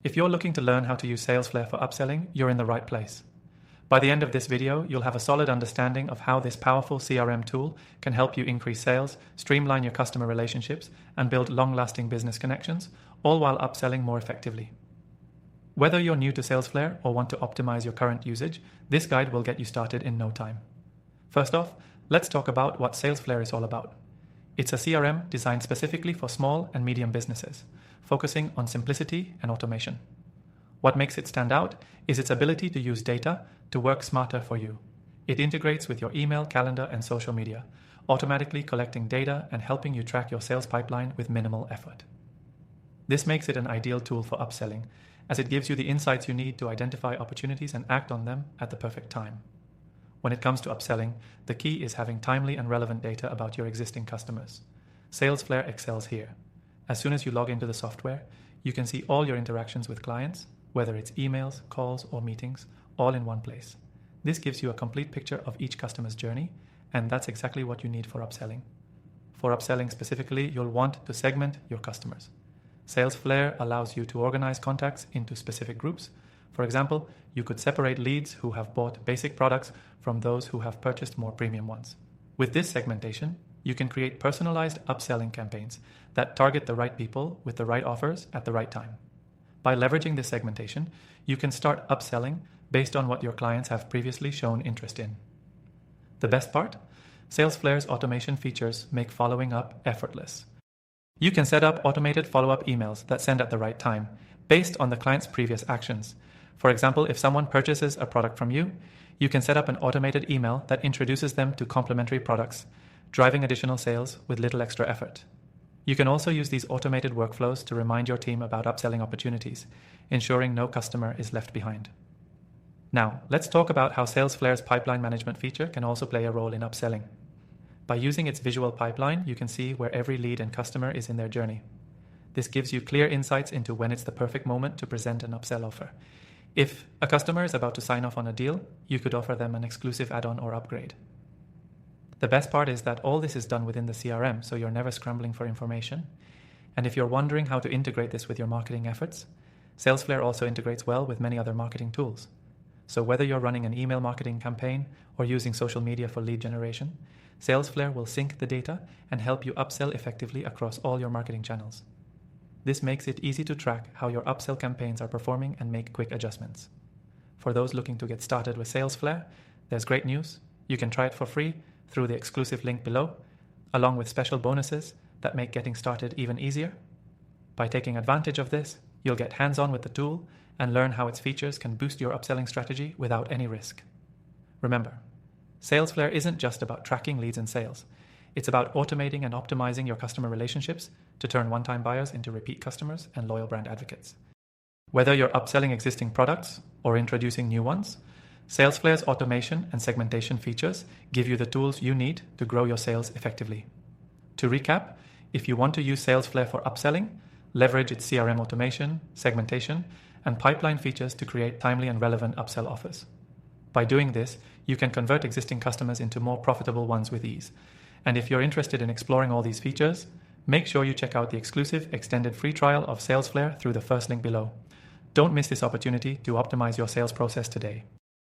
If you're looking to learn how to use Salesflare for upselling, you're in the right place. By the end of this video, you'll have a solid understanding of how this powerful CRM tool can help you increase sales, streamline your customer relationships, and build long-lasting business connections, all while upselling more effectively. Whether you're new to Salesflare or want to optimize your current usage, this guide will get you started in no time. First off, let's talk about what Salesflare is all about. It's a CRM designed specifically for small and medium businesses, focusing on simplicity and automation. What makes it stand out is its ability to use data to work smarter for you. It integrates with your email, calendar, and social media, automatically collecting data and helping you track your sales pipeline with minimal effort. This makes it an ideal tool for upselling, as it gives you the insights you need to identify opportunities and act on them at the perfect time. When it comes to upselling, the key is having timely and relevant data about your existing customers. Salesflare excels here. As soon as you log into the software, you can see all your interactions with clients, whether it's emails, calls, or meetings, all in one place. This gives you a complete picture of each customer's journey, and that's exactly what you need for upselling. For upselling specifically, you'll want to segment your customers. Salesflare allows you to organize contacts into specific groups. For example, you could separate leads who have bought basic products from those who have purchased more premium ones. With this segmentation, you can create personalized upselling campaigns that target the right people with the right offers at the right time. By leveraging this segmentation, you can start upselling based on what your clients have previously shown interest in. The best part? Salesflare's automation features make following up effortless. You can set up automated follow-up emails that send at the right time, based on the client's previous actions. For example, if someone purchases a product from you, you can set up an automated email that introduces them to complementary products, driving additional sales with little extra effort. You can also use these automated workflows to remind your team about upselling opportunities, ensuring no customer is left behind. Now, let's talk about how Salesflare's pipeline management feature can also play a role in upselling. By using its visual pipeline, you can see where every lead and customer is in their journey. This gives you clear insights into when it's the perfect moment to present an upsell offer. If a customer is about to sign off on a deal, you could offer them an exclusive add-on or upgrade. The best part is that all this is done within the CRM, so you're never scrambling for information. And if you're wondering how to integrate this with your marketing efforts, Salesflare also integrates well with many other marketing tools. So whether you're running an email marketing campaign or using social media for lead generation, Salesflare will sync the data and help you upsell effectively across all your marketing channels. This makes it easy to track how your upsell campaigns are performing and make quick adjustments. For those looking to get started with Salesflare, there's great news. You can try it for free through the exclusive link below, along with special bonuses that make getting started even easier. By taking advantage of this, you'll get hands-on with the tool and learn how its features can boost your upselling strategy without any risk. Remember, Salesflare isn't just about tracking leads and sales. It's about automating and optimizing your customer relationships to turn one-time buyers into repeat customers and loyal brand advocates. Whether you're upselling existing products or introducing new ones, Salesflare's automation and segmentation features give you the tools you need to grow your sales effectively. To recap, if you want to use Salesflare for upselling, leverage its CRM automation, segmentation, and pipeline features to create timely and relevant upsell offers. By doing this, you can convert existing customers into more profitable ones with ease. And if you're interested in exploring all these features, make sure you check out the exclusive extended free trial of Salesflare through the first link below. Don't miss this opportunity to optimize your sales process today.